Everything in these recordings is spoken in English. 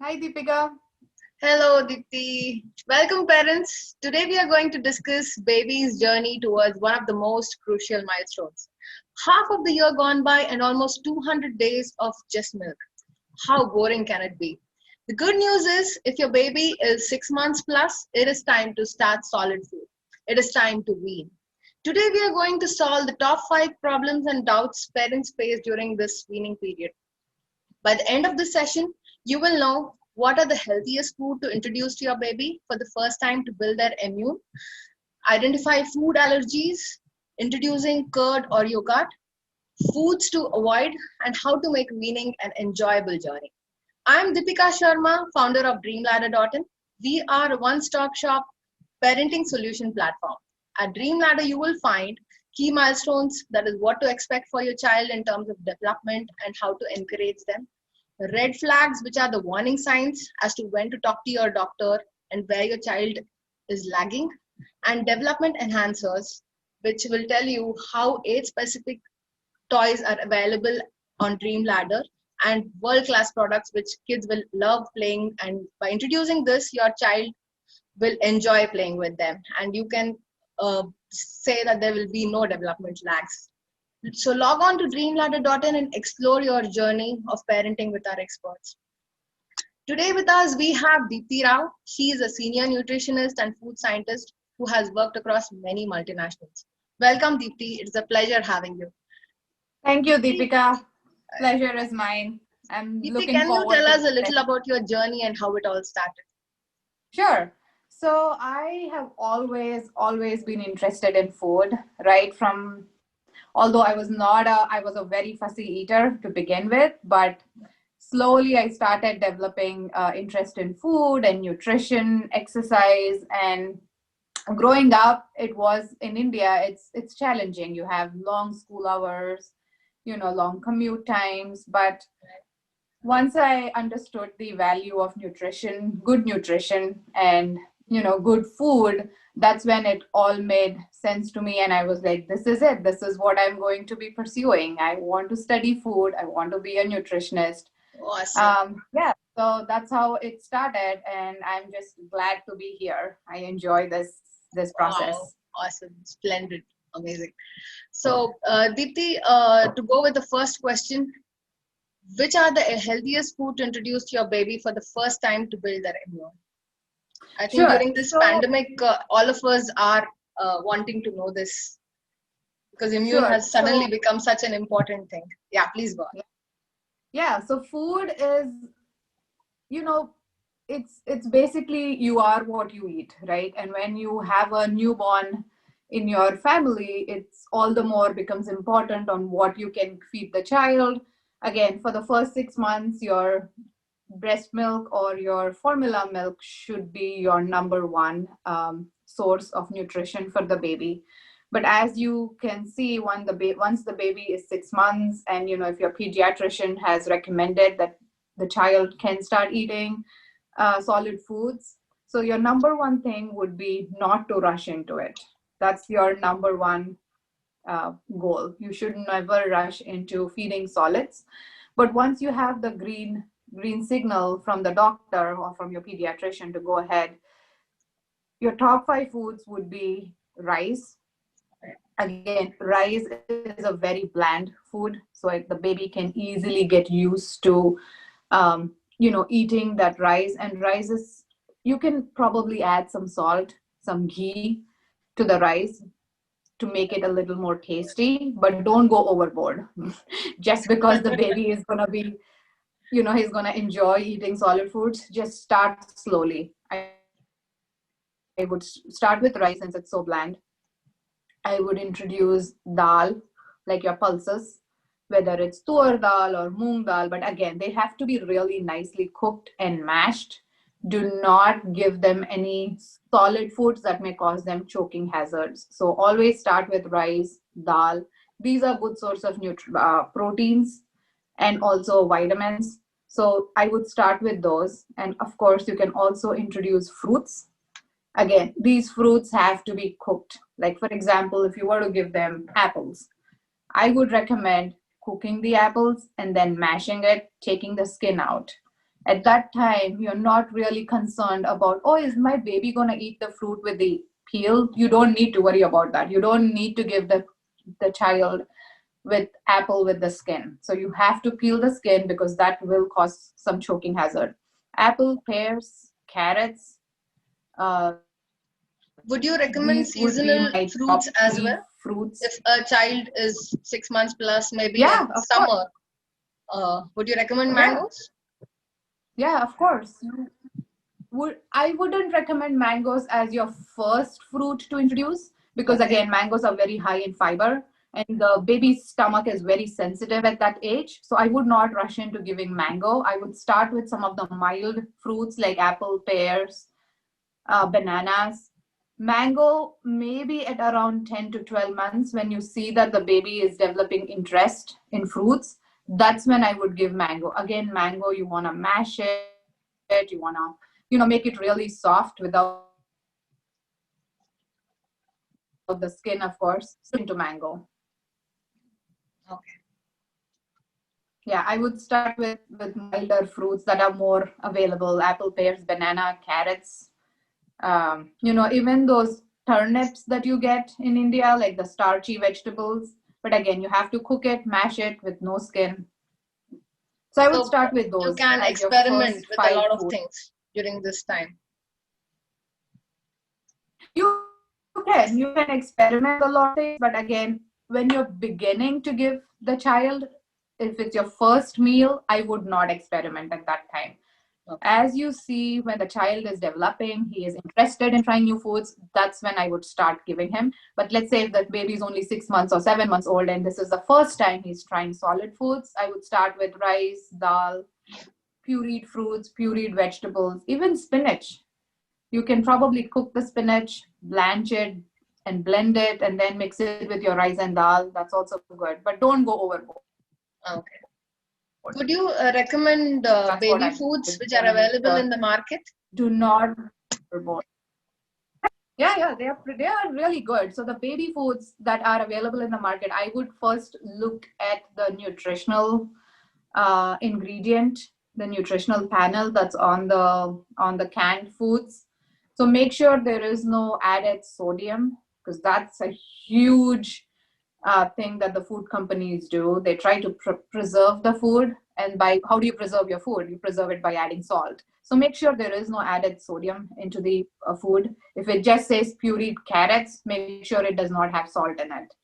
Hi, Deepika. Hello, Dipti. Welcome, parents. Today we are going to discuss baby's journey towards one of the most crucial milestones. Half of the year gone by and almost 200 days of just milk. How boring can it be? The good news is, if your baby is 6 months plus, it is time to start solid food. It is time to wean. Today we are going to solve the top 5 problems and doubts parents face during this weaning period. By the end of the session, you will know what are the healthiest food to introduce to your baby for the first time to build their immune, identify food allergies, introducing curd or yogurt, foods to avoid, and how to make weaning an enjoyable journey. I'm Deepika Sharma, founder of dreamladder.in. We are a one-stop shop parenting solution platform. At Dreamladder, you will find key milestones, that is what to expect for your child in terms of development and how to encourage them. Red flags, which are the warning signs as to when to talk to your doctor and where your child is lagging. And development enhancers, which will tell you how age specific toys are available on Dreamladder and world class products which kids will love playing. And by introducing this, your child will enjoy playing with them. And you can say that there will be no development lags. So log on to dreamladder.in and explore your journey of parenting with our experts. Today with us we have Deepti Rao. She is a senior nutritionist and food scientist who has worked across many multinationals. Welcome Deepti, it's a pleasure having you. Thank you, Deepika. Pleasure is mine. I'm Deepti, looking can you forward tell to us a this. little about your journey and how it all started? Sure. So I have always been interested in food, right? Although I was a very fussy eater to begin with, but slowly I started developing interest in food and nutrition, exercise, and growing up, it was in India. It's challenging. You have long school hours, long commute times, but once I understood the value of good nutrition, and good food, that's when it all made sense to me. And I was like, this is it. This is what I'm going to be pursuing. I want to study food. I want to be a nutritionist. Awesome. Yeah, so that's how it started, and I'm just glad to be here. I enjoy this Wow, process. awesome, splendid, amazing. So, Deepti, to go with the first question, which are the healthiest food to introduce to your baby for the first time to build their immune? I think Sure. during this So pandemic, all of us are wanting to know this because immune sure. has suddenly So become such an important thing. Yeah, please go on. yeah, so food is, you know, it's basically you are what you eat, right? And when you have a newborn in your family, it's all the more becomes important on what you can feed the child. Again, for the first 6 months, your breast milk or your formula milk should be your number one source of nutrition for the baby. But as you can see, once the baby is 6 months, and if your pediatrician has recommended that the child can start eating solid foods, so your number one thing would be not to rush into it. That's your number one goal. You should never rush into feeding solids. But once you have the green signal from the doctor or from your pediatrician to go ahead, your top five foods would be rice. Again, rice is a very bland food, so the baby can easily get used to eating that rice. And rice is, you can probably add some salt, some ghee to the rice to make it a little more tasty, but don't go overboard. Just because the baby is going to be, he's going to enjoy eating solid foods, just start slowly. I would start with rice since it's so bland. I would introduce dal, like your pulses, whether it's tur dal or moong dal. But again, they have to be really nicely cooked and mashed. Do not give them any solid foods that may cause them choking hazards. So always start with rice, dal. These are good source of proteins and also vitamins. So I would start with those. And of course, you can also introduce fruits. Again, these fruits have to be cooked. Like, for example, if you were to give them apples, I would recommend cooking the apples and then mashing it, taking the skin out. At that time, you're not really concerned about, oh, is my baby going to eat the fruit with the peel? You don't need to worry about that. You don't need to give the child with apple with the skin. So you have to peel the skin because that will cause some choking hazard. Apple, pears, carrots, these would Would be you my recommend top seasonal three fruits as fruits. well? If a child is 6 months plus, maybe Yeah, in of course. summer, would you recommend Yeah, mangoes? yeah, of course. I wouldn't recommend mangoes as your first fruit to introduce because Okay. again, mangoes are very high in fiber and the baby's stomach is very sensitive at that age. So I would not rush into giving mango. I would start with some of the mild fruits like apple, pears, bananas. Mango, maybe at around 10 to 12 months, when you see that the baby is developing interest in fruits, that's when I would give mango. Again, mango, you want to mash it, you want to, make it really soft without the skin, of course. So make it really soft into mango. Okay. Yeah, I would start with milder fruits that are more available: apple, pears, banana, carrots. Even those turnips that you get in India, like the starchy vegetables. But again, you have to cook it, mash it with no skin. So I would So start with you those can as your experiment first with a five lot of foods. things during this time. You can experiment with a lot of things, but again, when you're beginning to give the child, if it's your first meal, I would not experiment at that time. Okay. As you see, when the child is developing, he is interested in trying new foods, that's when I would start giving him. But let's say if that baby is only 6 months or 7 months old and this is the first time he's trying solid foods, I would start with rice, dal, pureed fruits, pureed vegetables, even spinach. You can probably cook the spinach, blanch it, and blend it, and then mix it with your rice and dal. That's also good. But don't go overboard. Okay. Would you recommend That's what I baby would foods which are make available sure. in the market? Do not overboard. Yeah, they are really good. So the baby foods that are available in the market, I would first look at the nutritional ingredient, the nutritional panel that's on the canned foods. So make sure there is no added sodium because that's a huge thing that the food companies do. They try to preserve the food, and by how do you preserve your food? You preserve it by adding salt. So make sure there is no added sodium into the food. If it just says pureed carrots, make sure it does not have salt in it.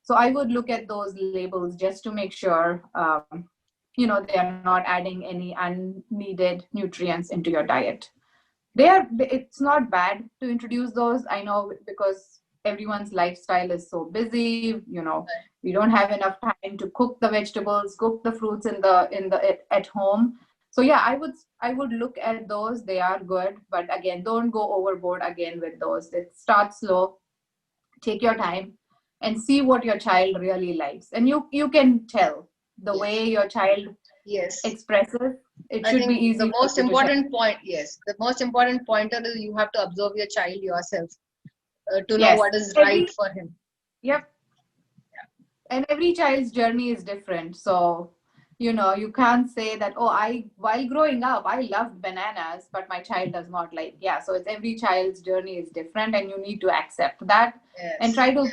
So I would look at those labels just to make sure they are not adding any unneeded nutrients into your diet. It's not bad to introduce those. I know because everyone's lifestyle is so busy, we don't have enough time to cook the vegetables, cook the fruits at home. So yeah, I would look at those. They are good, but again, don't go overboard again with those. It starts slow, take your time and see what your child really likes, and you can tell the Yes. way your child Yes. expresses. It I should be think the easy for most you to tell. important point, yes, the most important pointer is you have to observe your child yourself to know Yes, what is right every for him. yep, and every child's journey is different. So you can't say that, oh, I while growing up I loved bananas but my child does not like. Yeah, so it's every child's journey is different and you need to accept that and Yes. try to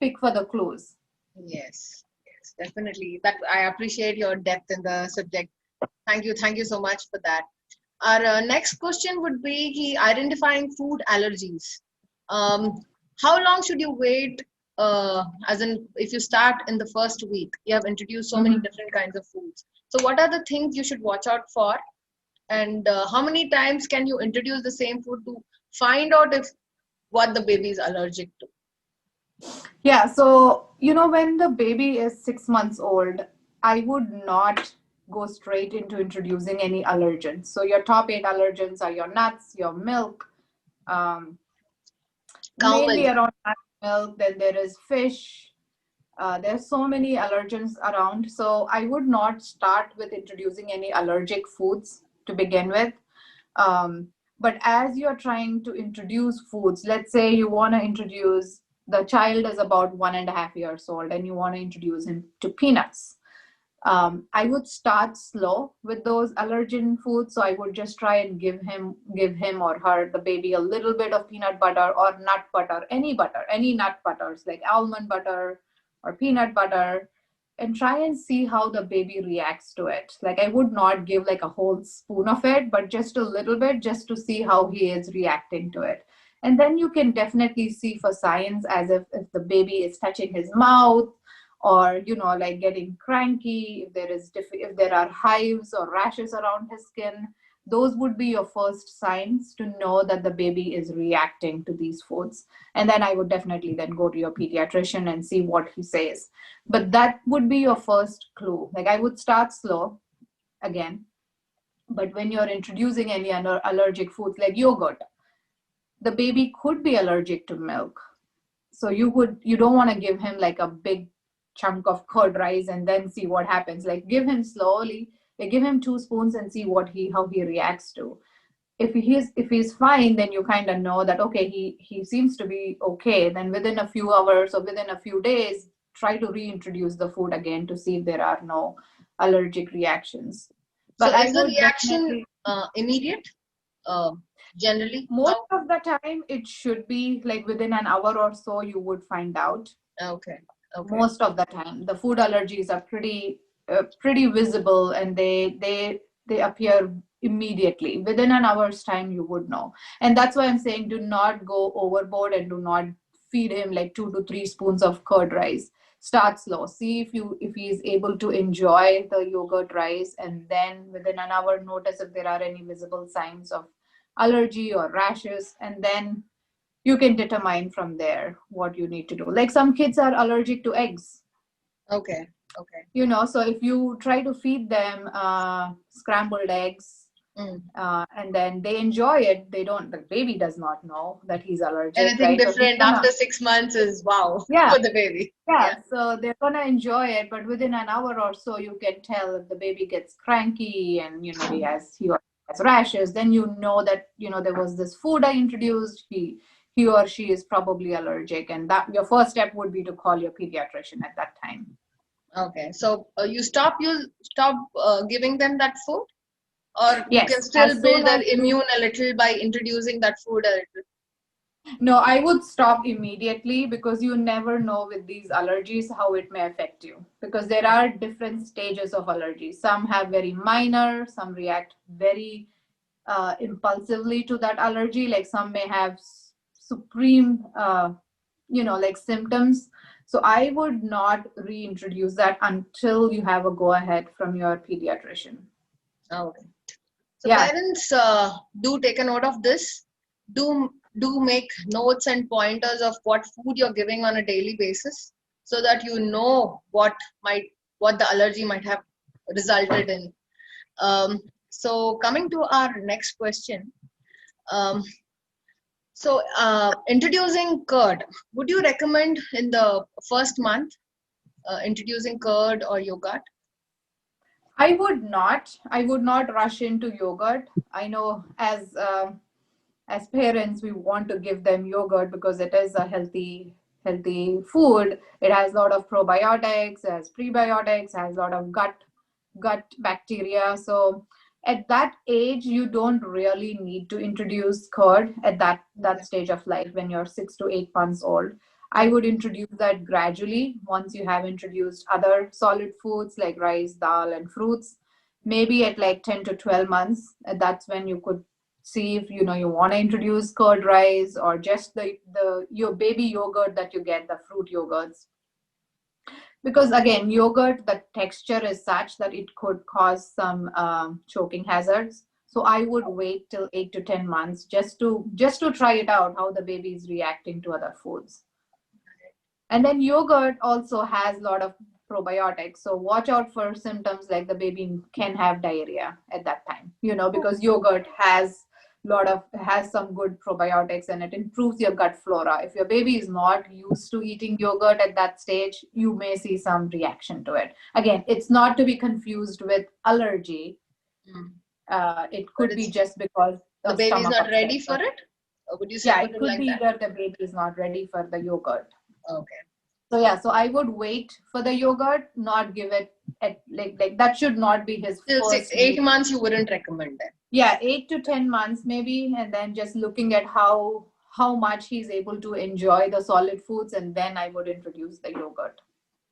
pick for the clues. Yes. Yes. Definitely. That I appreciate your depth in the subject. Thank you. Thank you so much for that. Our next question would be identifying food allergies. Um, how long should you wait? As in, if you start in the first week, you have introduced so many Mhm. different kinds of foods. So, what are the things you should watch out for? And how many times can you introduce the same food to find out if what the baby is allergic to? Yeah, so when the baby is 6 months old, I would not go straight into introducing any allergens. So your top eight allergens are your nuts, your milk, um, Cow mainly milk. around nut milk. Then there is fish. There's so many allergens around. So I would not start with introducing any allergic foods to begin with. Um, but as you're trying to introduce foods, let's say you want to the child is about 1.5 years old and you want to introduce him to peanuts. I would start slow with those allergen foods. So I would just try and give him or her, the baby, a little bit of peanut butter or nut butter, any nut butters like almond butter or peanut butter, and try and see how the baby reacts to it. Like I would not give like a whole spoon of it, but just a little bit, just to see how he is reacting to it. And then you can definitely see for signs, as if the baby is touching his mouth, or like getting cranky, if there are hives or rashes around his skin. Those would be your first signs to know that the baby is reacting to these foods. And then I would definitely then go to your pediatrician and see what he says. But that would be your first clue. Like I would start slow again, but when you're introducing any other allergic foods like yogurt, the baby could be allergic to milk. So you don't want to give him like a big chunk of curd rice and then see what happens. Like give him slowly, like give him 2 spoons and see how he reacts to. If he's fine, then you kind of know that okay, he seems to be okay. Then within a few hours or within a few days, try to reintroduce the food again to see if there are no allergic reactions. So But I is the would reaction definitely, immediate? Generally, most how? of the time it should be like within an hour or so you would find out. Okay, okay, Most of the time the food allergies are pretty visible, and they appear immediately. Within an hour's time you would know. And that's why I'm saying, do not go overboard and do not feed him like 2 to 3 spoons of curd rice. Start slow, see if he is able to enjoy the yogurt rice, and then within an hour notice if there are any visible signs of allergy or rashes, and then you can determine from there what you need to do. Like some kids are allergic to eggs, okay, okay. so if you try to feed them scrambled eggs, Mm. and then they enjoy it, the baby does not know that he's allergic, Anything right? So he's different gonna, after 6 months is wow yeah, for the baby. yeah, Yeah. so they're gonna enjoy it, but within an hour or so you can tell if the baby gets cranky and he has rashes. Then you know that there was this food I introduced, he or she is probably allergic, and that your first step would be to call your pediatrician at that time. Okay. So you stop giving them that food, or you can Yes, still as soon build their as you immune a little by introducing that food a little. no, I would stop immediately, because you never know with these allergies how it may affect you, because there are different stages of allergies. Some have very minor, some react very impulsively to that allergy. Like some may have supreme, like symptoms. So I would not reintroduce that until you have a go ahead from your pediatrician. Okay. So Yeah. parents, do take a note of this. Do make notes and pointers of what food you're giving on a daily basis, so that you know what the allergy might have resulted in. So coming to our next question. Um, introducing curd, would you recommend in the first month introducing curd or yogurt? I would not rush into yogurt. I know as parents we want to give them yogurt because it is a healthy food. It has a lot of probiotics, has prebiotics, has a lot of gut bacteria. So at that age you don't really need to introduce curd at that Okay. stage of life. When you're 6 to 8 months old, I Okay. would introduce that gradually. Once you have introduced other solid foods like rice, dal, and fruits, maybe at like 10 to 12 months, that's when you could see if you want to introduce curd rice, or just the your baby yogurt that you get, the fruit yogurts. Because again, yogurt, the texture is such that it could cause some choking hazards. So I would wait till 8 to 10 months just to try it out, how the baby is reacting to other foods. And then yogurt also has a lot of probiotics. So watch out for symptoms like the baby can have diarrhea at that time, because yogurt has some good probiotics, and it improves your gut flora. If your baby is not used to eating yogurt at that stage, you may see some reaction to it. Again, it's not to be confused with allergy. Mm. It But could be just because the of baby is stomach not upset. ready for it? Or would you Yeah, put it it could like be that? either the baby is not ready for the yogurt. Okay. So yeah, so I would wait for the yogurt, not give it at like that should not be his Till first meal. 8 months, you wouldn't recommend that. Yeah, 8 to 10 months maybe, and then just looking at how much he's able to enjoy the solid foods, and then I would introduce the yogurt.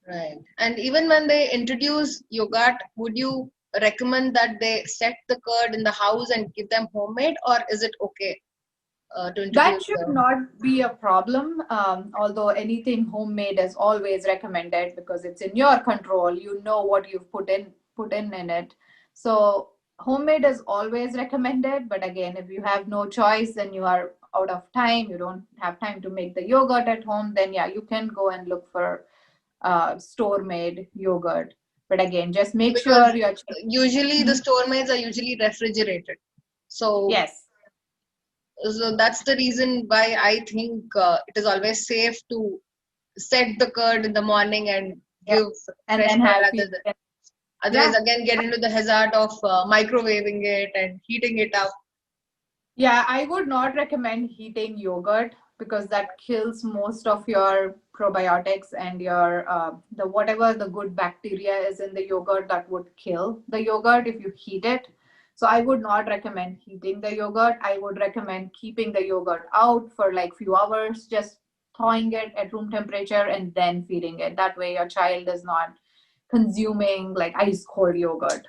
Right. And even when they introduce yogurt, would you recommend that they set the curd in the house and give them homemade, or is it okay to That introduce should the? not be a problem. Although anything homemade is always recommended because it's in your control. You know what you've put in it. So homemade is always recommended. But again, if you have no choice and you are out of time, you don't have time to make the yogurt at home, then yeah, you can go and look for store-made yogurt. But again, just make Because sure you're. usually the Mhm. store maids are usually refrigerated. So Yes. so that's the reason why I think it is always safe to set the curd in the morning and Yeah. give And fresh then curd have rather than, people. otherwise Yeah. again get into the hazard of microwaving it and heating it up. Yeah, I would not recommend heating yogurt because that kills most of your probiotics and your the whatever the good bacteria is in the yogurt that would kill the yogurt if you heat it. So I would not recommend heating the yogurt. I would recommend keeping the yogurt out for like few hours, just thawing it at room temperature and then feeding it. That way your child is not consuming like ice cold yogurt.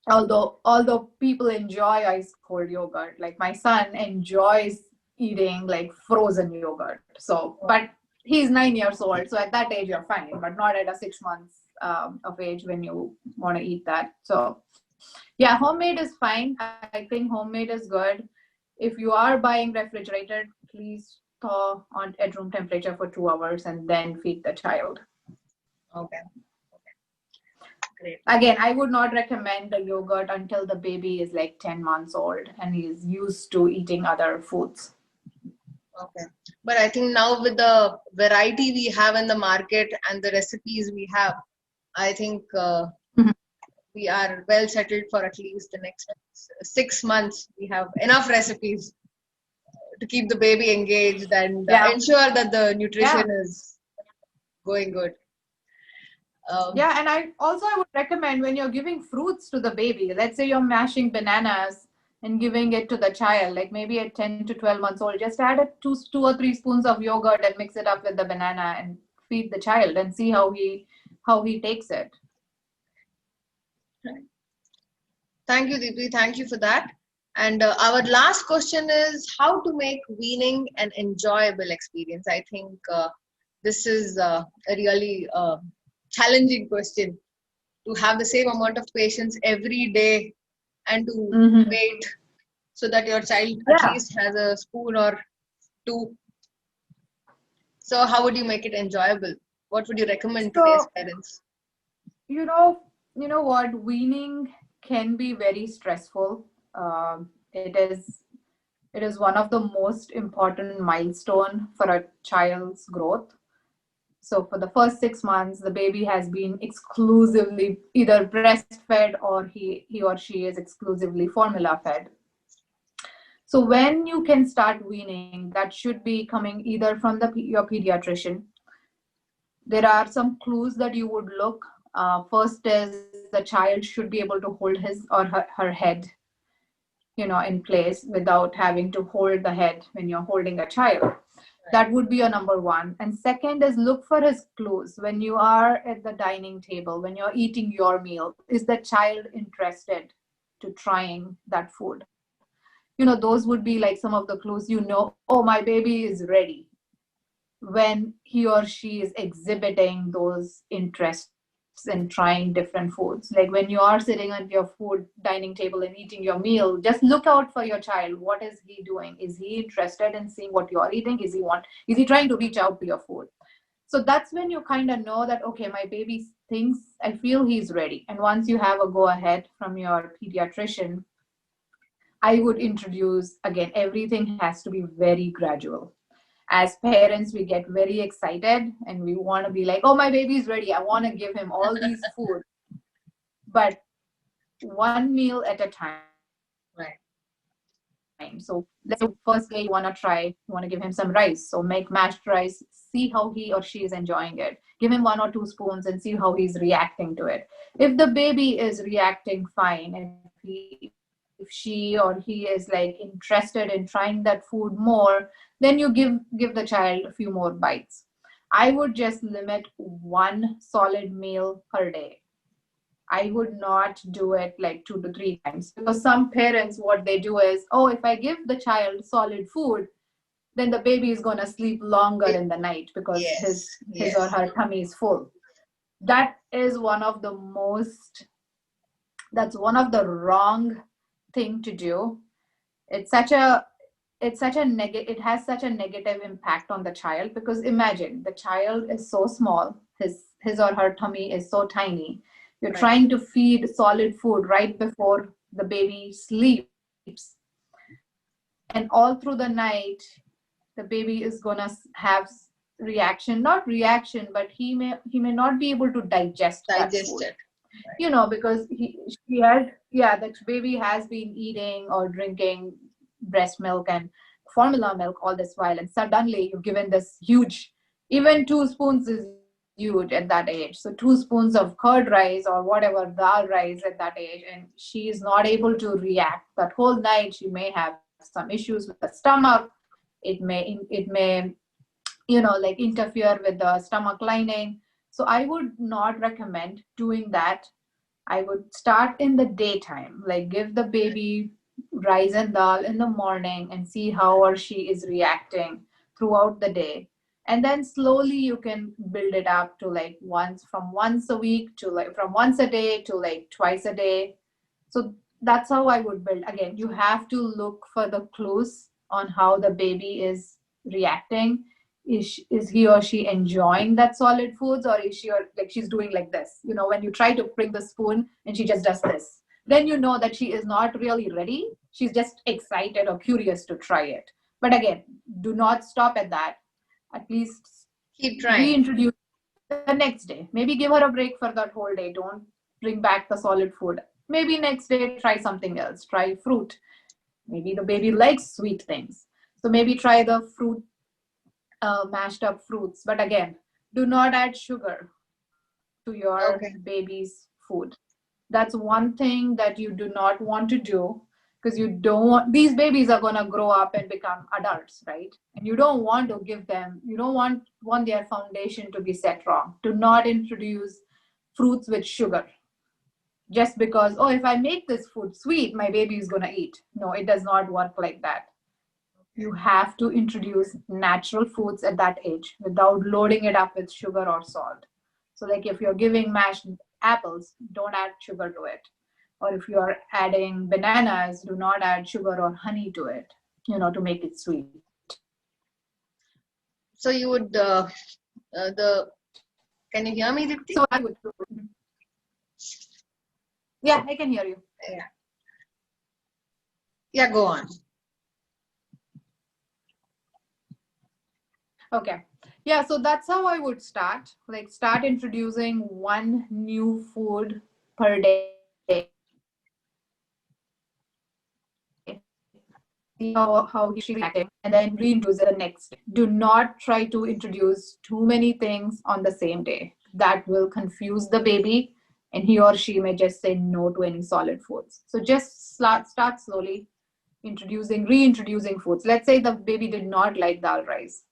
Although people enjoy ice cold yogurt, like my son enjoys eating like frozen yogurt. So but he's 9 years old, so at that age you're fine, but not at a 6 months of age when you want to eat that. So yeah, homemade is fine. I think homemade is good. If you are buying refrigerated, please thaw on at room temperature for 2 hours and then feed the child. Okay, great. Again, I would not recommend the yogurt until the baby is like 10 months old and he's used to eating other foods. Okay. But I think now with the variety we have in the market and the recipes we have, I think we are well settled for at least the next 6 months. We have enough recipes to keep the baby engaged and Yeah. ensure that the Yeah. nutrition is going good. Yeah. And I would recommend when you're giving fruits to the baby, let's say you're mashing bananas and giving it to the child, like maybe at 10 to 12 months old, just add two or three spoons of yogurt and mix it up with the banana and feed the child and see how he takes it. Thank you, Deepthi. Thank you for that. And our last question is how to make weaning an enjoyable experience. I think this is a really challenging question to have the same amount of patience every day and to wait so that your child at Yeah. least has a spoon or two. So, how would you make it enjoyable? What would you recommend today's So parents? you know what, weaning can be very stressful. It is one of the most important milestone for a child's growth. So for the first 6 months, the baby has been exclusively either breastfed or he or she is exclusively formula fed. So when you can start weaning, that should be coming either from your pediatrician. There are some clues that you would look. First is the child should be able to hold his or her head, in place without having to hold the head when you're holding a child. That would be a number one. And second is look for his clues. When you are at the dining table, when you're eating your meal, is the child interested to trying that food? Those would be like some of the clues, oh, my baby is ready when he or she is exhibiting those interests in trying different foods. Like when you are sitting at your food dining table and eating your meal, just look out for your child. What is he doing? Is he interested in seeing what you're eating? Is he trying to reach out to your food? So that's when you kind of know that, okay, my baby thinks, I feel he's ready. And once you have a go ahead from your pediatrician, I would introduce, again, everything has to be very gradual. As parents, we get very excited and we want to be like, oh, my baby's ready, I want to give him all these food. But one meal at a time. So let's say first day you want to give him some rice, so make mashed rice, simmer it see how he or she is enjoying it. Give him 1 or 2 spoons and see how he's reacting to it. If the baby is reacting fine, if she or he is like interested in trying that food more, then you give the child a few more bites. I would just limit one solid meal per day. I would not do it like 2 to 3 times, because some parents, what they do is, oh, if I give the child solid food, then the baby is going to sleep longer It, in the night because yes, his or yes, her tummy is full. That is one of the most, that's one of the wrong thing to do. It's such a it has such a negative impact on the child, because imagine the child is so small, his or her tummy is so tiny. You're right. trying to feed solid food right before the baby sleeps, and all through the night the baby is going to have not reaction, but he may not be able to digest that Digest food, it. Right. because she has, yeah, that baby has been eating or drinking breast milk and formula milk all this while, and suddenly you've given this huge, even 2 spoons is huge at that age. So 2 spoons of curd rice or whatever dal rice at that age, and she is not able to react that whole night. She may have some issues with the stomach. It may like interfere with the stomach lining. So I would not recommend doing that. I would start in the daytime, like give the baby rice and dal in the morning and see how or she is reacting throughout the day. And then slowly you can build it up to like once a week to like from once a day to like twice a day. So that's how I would build. Again, you have to look for the clues on how the baby is reacting. Is he or she enjoying that solid foods, or is she, or like she's doing like this? When you try to bring the spoon and she just does this, then you know that she is not really ready. She's just excited or curious to try it. But again, do not stop at that. At least Keep trying. reintroduce the next day. Maybe give her a break for that whole day. Don't bring back the solid food. Maybe next day try something else. Try fruit. Maybe the baby likes sweet things. So maybe try the fruit, mashed up fruits. But again, do not add sugar to your Okay. baby's food. That's one thing that you do not want to do, because you don't want, these babies are going to grow up and become adults, right? And you don't want to give them, you don't want their foundation to be set wrong. Do not introduce fruits with sugar just because, oh, if I make this food sweet, my baby is going to eat. No, it does not work like that. You have to introduce natural foods at that age without loading it up with sugar or salt. So like if you're giving mashed apples, don't add sugar to it. Or if you're adding bananas, do not add sugar or honey to it, to make it sweet. So you would the can you hear me, Dipti? So I would. Yeah, I can hear you. Yeah. Yeah, go on. Okay. Yeah, so that's how I would start. Like start introducing one new food per day. See how he's reacting, and then reintroduce it the next day. Do not try to introduce too many things on the same day. That will confuse the baby, and he or she may just say no to any solid foods. So just start slowly reintroducing foods. Let's say the baby did not like dal rice.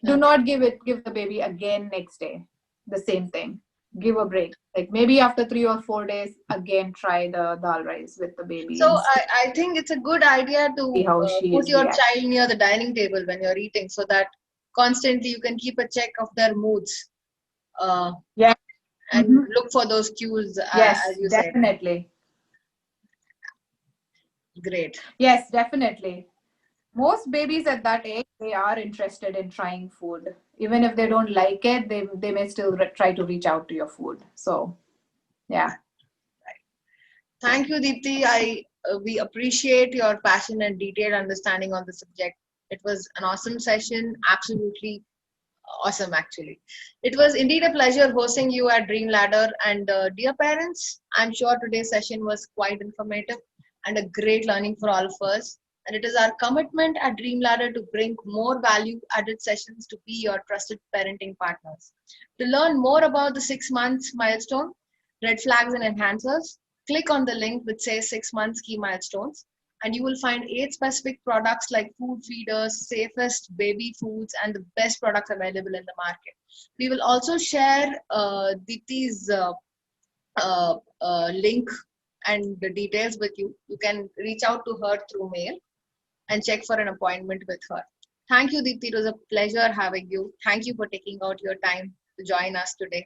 Do not give the baby again next day the same thing. Give a break. Like maybe after 3 or 4 days, again try the dal rice with the baby So and I think it's a good idea see to how she put is your reacting. child near the dining table when you're eating, so that constantly you can keep a check of their moods Yeah. and Mm-hmm. look for those cues, Yes, as you said. definitely. Great. Yes, definitely. Most babies at that age, they are interested in trying food. Even if they don't like it, they may still try to reach out to your food. So, yeah. Thank you, Deepthi. We appreciate your passion and detailed understanding on the subject. It was an awesome session, absolutely awesome, actually. It was indeed a pleasure hosting you at Dreamladder. And dear parents, I'm sure today's session was quite informative and a great learning for all of us. And it is our commitment at Dreamladder to bring more value added sessions to be your trusted parenting partners. To learn more about the 6 months milestone, red flags and enhancers, click on the link which says 6 months key milestones, and you will find 8 specific products like food feeders, safest baby foods, and the best products available in the market. We will also share Deepti's link and the details with you. You can reach out to her through mail and check for an appointment with her. Thank you, Deepti. It was a pleasure having you. Thank you for taking out your time to join us today.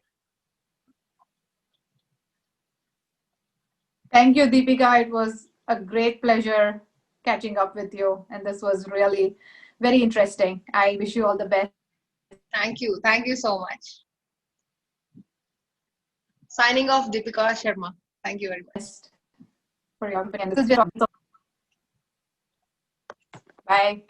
Thank you, Deepika. It was a great pleasure catching up with you. And this was really very interesting. I wish you all the best. Thank you. Thank you so much. Signing off, Deepika Sharma. Thank you very much. For your company. And this is your Bye.